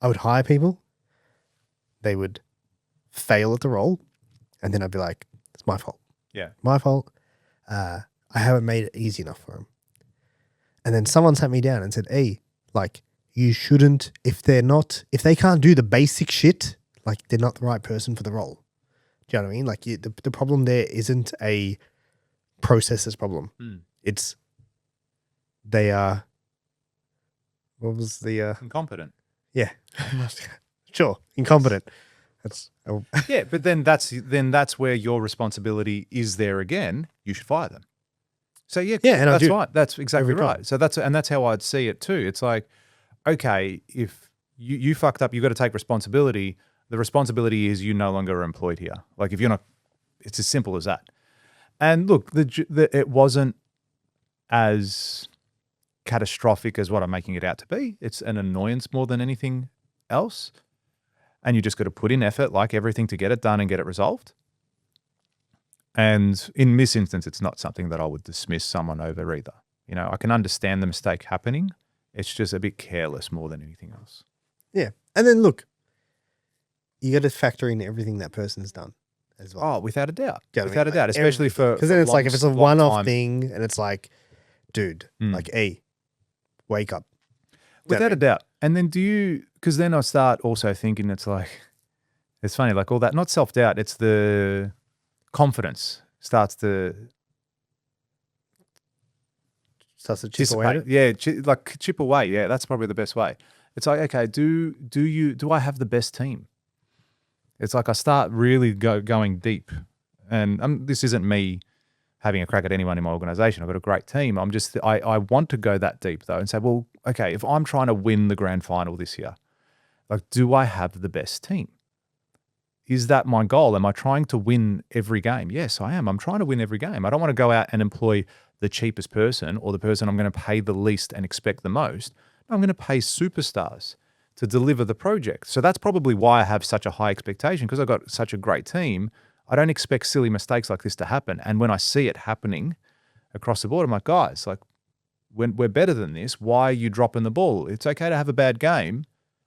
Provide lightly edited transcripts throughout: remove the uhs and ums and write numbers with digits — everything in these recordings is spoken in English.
I would hire people. They would fail at the role. And then I'd be like, it's my fault. Yeah. My fault. I haven't made it easy enough for them. And then someone sat me down and said, hey, like, you shouldn't, if they can't do the basic shit, like, they're not the right person for the role. Do you know what I mean? Like, the problem there isn't a processes problem. It's, they are, what was the... incompetent. Yeah. Sure. Incompetent. That's... Yeah, but then that's where your responsibility is there again. You should fire them. So yeah, and that's right. That's exactly right. time. So that's how I'd see it too. It's like, okay, if you fucked up, you've got to take responsibility. The responsibility is you no longer are employed here. Like if you're not, it's as simple as that. And look, it wasn't as catastrophic as what I'm making it out to be. It's an annoyance more than anything else. And you just got to put in effort, like everything, to get it done and get it resolved. And in this instance, it's not something that I would dismiss someone over either. You know, I can understand the mistake happening. It's just a bit careless more than anything else. Yeah. And then look, you got to factor in everything that person's done as well. Oh, without a doubt. You know what I Without a mean? doubt, Like especially for... Because then it's like if it's a long one-off time. thing and it's like, dude, like, hey, wake up. Without a doubt. And then because then I start also thinking it's funny, like all that, not self-doubt, it's the confidence starts to chip away at it? Yeah, like chip away. Yeah, that's probably the best way. It's like, okay, do I have the best team? It's like I start really going deep. And this isn't me having a crack at anyone in my organization. I've got a great team. I want to go that deep though and say, well, okay, if I'm trying to win the grand final this year, like, do I have the best team? Is that my goal? Am I trying to win every game? Yes, I am. I'm trying to win every game. I don't want to go out and employ the cheapest person or the person I'm going to pay the least and expect the most. I'm going to pay superstars to deliver the project. So that's probably why I have such a high expectation, because I've got such a great team. I don't expect silly mistakes like this to happen. And when I see it happening across the board, I'm like, guys, like, when we're better than this, why are you dropping the ball? It's okay to have a bad game,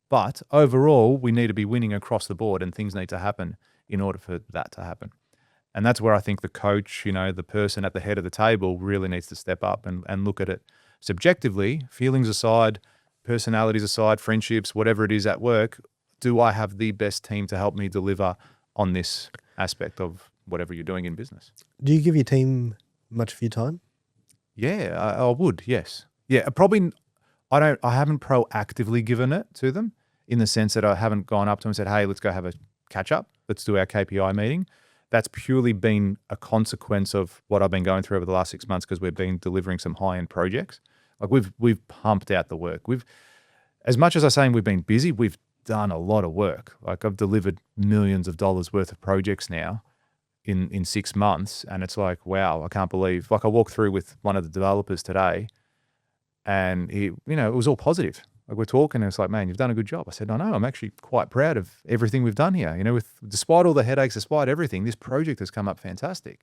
but overall, we need to be winning across the board and things need to happen in order for that to happen. And that's where I think the coach, the person at the head of the table really needs to step up and look at it subjectively, feelings aside, personalities aside, friendships, whatever it is at work. Do I have the best team to help me deliver on this aspect of whatever you're doing in business? Do you give your team much of your time? Yeah, I would. Yes. Yeah. Probably. I haven't proactively given it to them in the sense that I haven't gone up to them and said, hey, let's go have a catch up. Let's do our KPI meeting. That's purely been a consequence of what I've been going through over the last 6 months, because we've been delivering some high end projects. Like we've pumped out the work. As much as I'm saying we've been busy, we've done a lot of work. Like I've delivered millions of dollars worth of projects now in 6 months. And it's like, wow, I can't believe, like I walked through with one of the developers today and he, it was all positive. Like we're talking and it's like, man, you've done a good job. I said, I know, I'm actually quite proud of everything we've done here. Despite all the headaches, despite everything, this project has come up fantastic.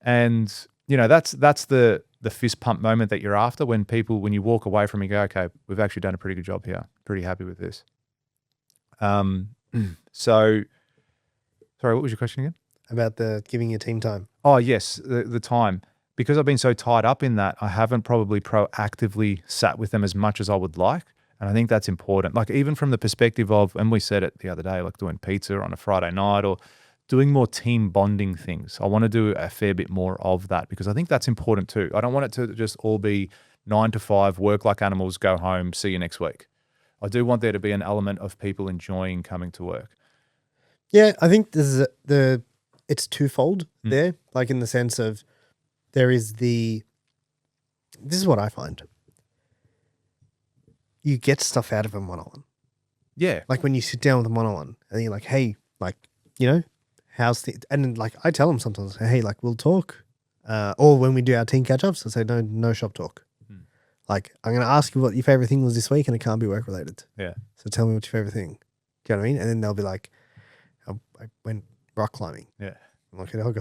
And, that's the fist pump moment that you're after when you walk away from it, you go, okay, we've actually done a pretty good job here. Pretty happy with this. So, sorry, what was your question again? About the giving your team time. Oh, yes, the time. Because I've been so tied up in that, I haven't probably proactively sat with them as much as I would like. And I think that's important. Like even from the perspective of, and we said it the other day, like doing pizza on a Friday night or doing more team bonding things. I want to do a fair bit more of that because I think that's important too. I don't want it to just all be 9 to 5, work like animals, go home, see you next week. I do want there to be an element of people enjoying coming to work. Yeah, I think this is it's twofold there, like in the sense of this is what I find. You get stuff out of them one-on-one. Yeah. Like when you sit down with them one-on-one and you're like, hey, like, how's the, and then like I tell them sometimes, hey, like we'll talk. Or when we do our team catch-ups, I say, no shop talk. Like, I'm going to ask you what your favorite thing was this week and it can't be work related. Yeah. So tell me what your favorite thing. Do you know what I mean? And then they'll be like, I went rock climbing. Yeah. I'm like, I'll go.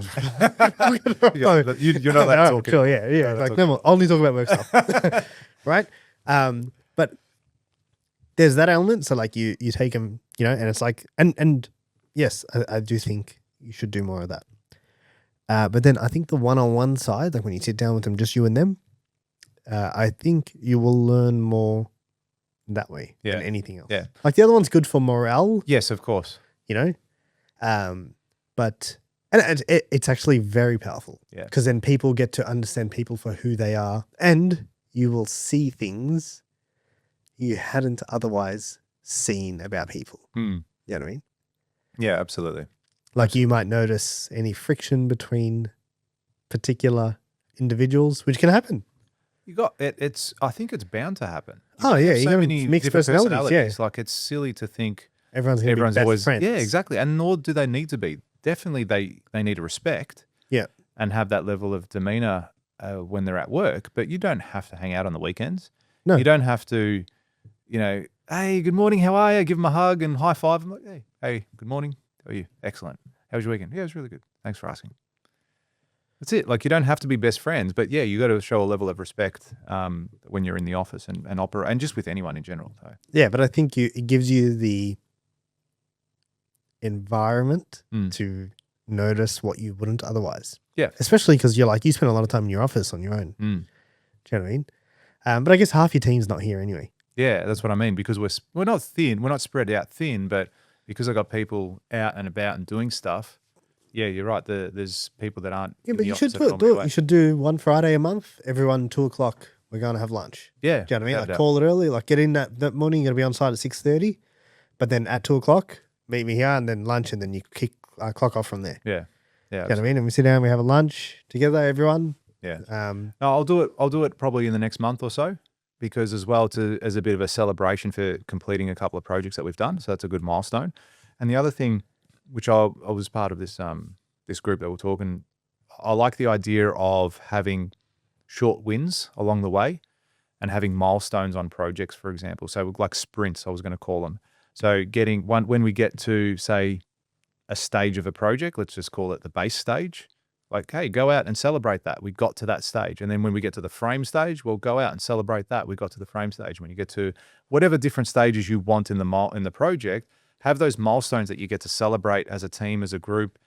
You're not that talking. Sure, yeah. Like, no more. Only talk about work stuff. Right? But there's that element. So like you take them, and it's like, and yes, I do think you should do more of that. But then I think the one-on-one side, like when you sit down with them, just you and them, I think you will learn more that way than anything else. Yeah. Like the other one's good for morale, Yes, of course. but it's actually very powerful. Yeah. Because then people get to understand people for who they are, and you will see things you hadn't otherwise seen about people. You know what I mean? Yeah, absolutely. Like you might notice any friction between particular individuals, which can happen. You got it. I think it's bound to happen. Oh yeah, you so got many mixed different personalities. Yeah, Like it's silly to think everyone's going to be everyone's best always friends. Yeah, exactly. And nor do they need to be. Definitely, they need to respect. Yeah, and have that level of demeanor when they're at work. But you don't have to hang out on the weekends. No, you don't have to. Hey, good morning. How are you? Give them a hug and high five. I'm like, hey, good morning. How are you? Excellent. How was your weekend? Yeah, it was really good. Thanks for asking. That's it. Like you don't have to be best friends, but yeah, you got to show a level of respect when you're in the office and operate, and just with anyone in general. So. Yeah, but I think it gives you the environment to notice what you wouldn't otherwise. Yeah, especially because you spend a lot of time in your office on your own. Do you know what I mean? But I guess half your team's not here anyway. Yeah, that's what I mean, because we're not thin, we're not spread out thin, but because I got people out and about and doing stuff. Yeah, you're right. There's people that aren't. Yeah, but you should do it. You should do one Friday a month. Everyone 2:00. We're going to have lunch. Yeah, do you know what I mean? Like call it early. Like get in that morning. You're gonna be on site at 6:30, but then at 2:00, meet me here, and then lunch, and then you clock off from there. Yeah, you know what I mean? And we sit down, we have a lunch together, everyone. Yeah. No, I'll do it. I'll do it probably in the next month or so, because as well as a bit of a celebration for completing a couple of projects that we've done. So that's a good milestone. And the other thing, which I was part of this this group that we're talking, I like the idea of having short wins along the way and having milestones on projects, for example. So like sprints, I was going to call them. So getting one when we get to say a stage of a project, let's just call it the base stage. Like, hey, go out and celebrate that. We got to that stage. And then when we get to the frame stage, we'll go out and celebrate that. We got to the frame stage. When you get to whatever different stages you want in the project, have those milestones that you get to celebrate as a team, as a group.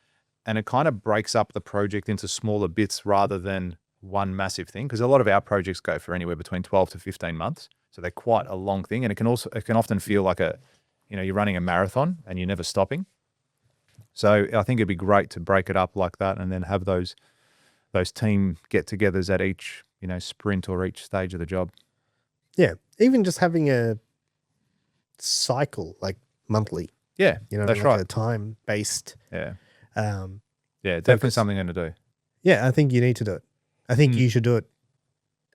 And it kind of breaks up the project into smaller bits rather than one massive thing. Because a lot of our projects go for anywhere between 12 to 15 months. So they're quite a long thing. And it can often feel like you're running a marathon and you're never stopping. So I think it'd be great to break it up like that and then have those team get-togethers at each, sprint or each stage of the job. Yeah, even just having a cycle like monthly. Yeah, that's like right. A time-based. Yeah. Definitely something I'm going to do. Yeah, I think you need to do it. I think you should do it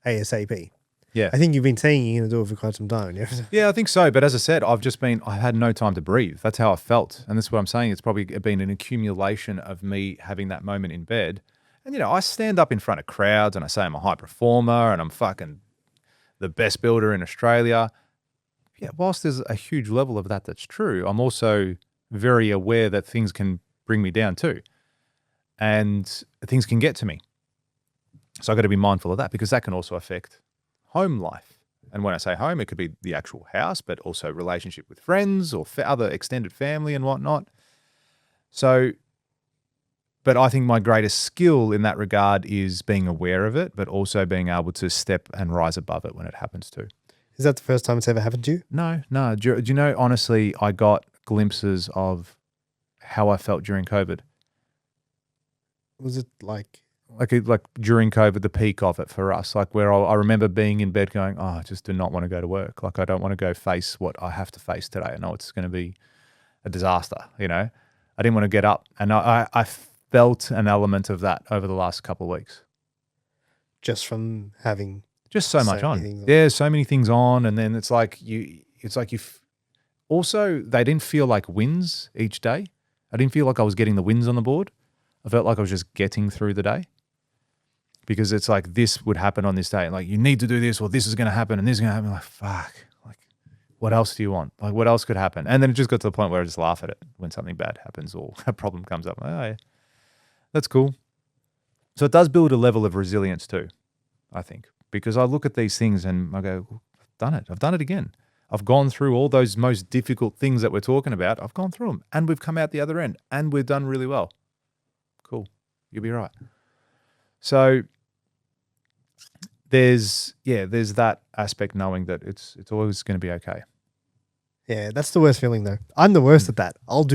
ASAP. Yeah. I think you've been saying you're going to do it for quite some time. Yeah, I think so. But as I said, I had no time to breathe. That's how I felt. And that's what I'm saying. It's probably been an accumulation of me having that moment in bed. And, I stand up in front of crowds and I say I'm a high performer and I'm fucking the best builder in Australia. Yeah, whilst there's a huge level of that's true, I'm also very aware that things can bring me down too. And things can get to me. So I've got to be mindful of that, because that can also affect home life. And when I say home, it could be the actual house, but also relationship with friends or other extended family and whatnot. So, but I think my greatest skill in that regard is being aware of it, but also being able to step and rise above it when it happens too. Is that the first time it's ever happened to you? No. Do you know, honestly, I got glimpses of how I felt during COVID. Was it like during COVID, the peak of it for us, like where I remember being in bed going, I just do not want to go to work. Like I don't want to go face what I have to face today. I know it's going to be a disaster, I didn't want to get up. And I felt an element of that over the last couple of weeks. Just from having just so much on. Yeah, so many things on. And then it's like also, they didn't feel like wins each day. I didn't feel like I was getting the wins on the board. I felt like I was just getting through the day, because it's like this would happen on this day. And like, you need to do this, or this is going to happen and this is going to happen. Like, fuck, like what else do you want? Like what else could happen? And then it just got to the point where I just laugh at it when something bad happens or a problem comes up. Like, oh yeah, that's cool. So it does build a level of resilience too, I think, because I look at these things and I go, I've done it again. I've gone through all those most difficult things that we're talking about. I've gone through them and we've come out the other end and we've done really well. Cool. You'll be right. So there's that aspect, knowing that it's always going to be okay. Yeah, that's the worst feeling though. I'm the worst at that. I'll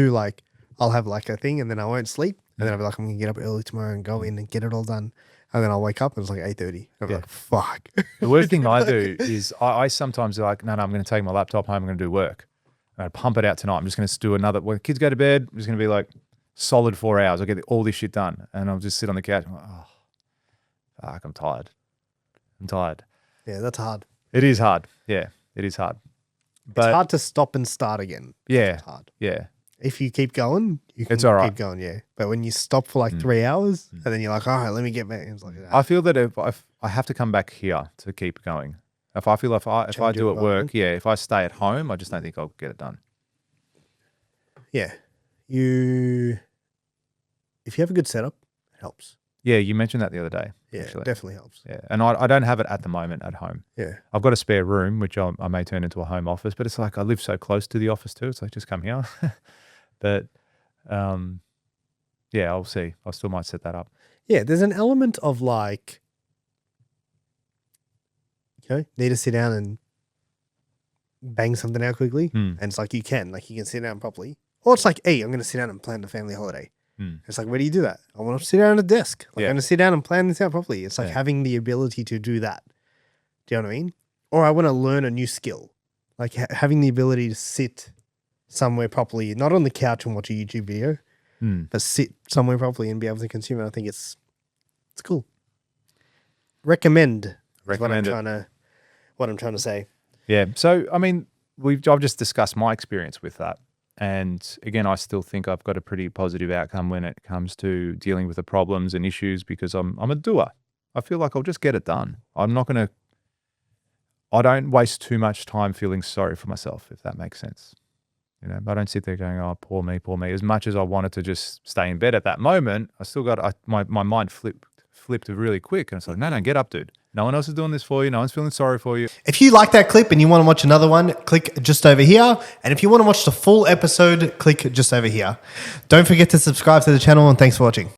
have like a thing and then I won't sleep. And then I'll be like, I'm going to get up early tomorrow and go in and get it all done. And then I'll wake up and it's like 8:30. I'm like, fuck. The worst thing I do is I sometimes are like, no, I'm going to take my laptop home. I'm going to do work. I'm going to pump it out tonight. I'm just going to do another, when the kids go to bed, I'm just going to be like solid 4 hours. I'll get all this shit done. And I'll just sit on the couch. I'm like, oh, fuck, I'm tired. Yeah, that's hard. It is hard. Yeah, it is hard. But it's hard to stop and start again. Yeah. It's hard. Yeah. If you keep going, you can It's all right. keep going, yeah. But when you stop for like 3 hours and then you're like, all right, let me get back. It's like, I feel that if I have to come back here to keep going. If I do at work, if I stay at home, I just don't think I'll get it done. Yeah. If you have a good setup, it helps. Yeah, you mentioned that the other day. Yeah, actually. it definitely helps. Yeah, and I don't have it at the moment at home. Yeah. I've got a spare room, which I may turn into a home office, but it's like I live so close to the office too. It's like, just come here. But I'll see. I still might set that up. Yeah, there's an element of like, need to sit down and bang something out quickly. And it's like you can sit down properly. Or it's like, hey, I'm going to sit down and plan the family holiday. It's like, where do you do that? I want to sit down at a desk. I'm going to sit down and plan this out properly. It's like having the ability to do that. Do you know what I mean? Or I want to learn a new skill. Like having the ability to sit somewhere properly, not on the couch and watch a YouTube video, but sit somewhere properly and be able to consume it. I think it's cool. Recommend what I'm trying to say. Yeah. So, I mean, I've just discussed my experience with that. And again, I still think I've got a pretty positive outcome when it comes to dealing with the problems and issues, because I'm a doer. I feel like I'll just get it done. I don't waste too much time feeling sorry for myself, if that makes sense. I don't sit there going, oh, poor me, poor me. As much as I wanted to just stay in bed at that moment, I still got, my mind flipped really quick. And it's like, no, get up, dude. No one else is doing this for you. No one's feeling sorry for you. If you like that clip and you want to watch another one, click just over here. And if you want to watch the full episode, click just over here. Don't forget to subscribe to the channel, and thanks for watching.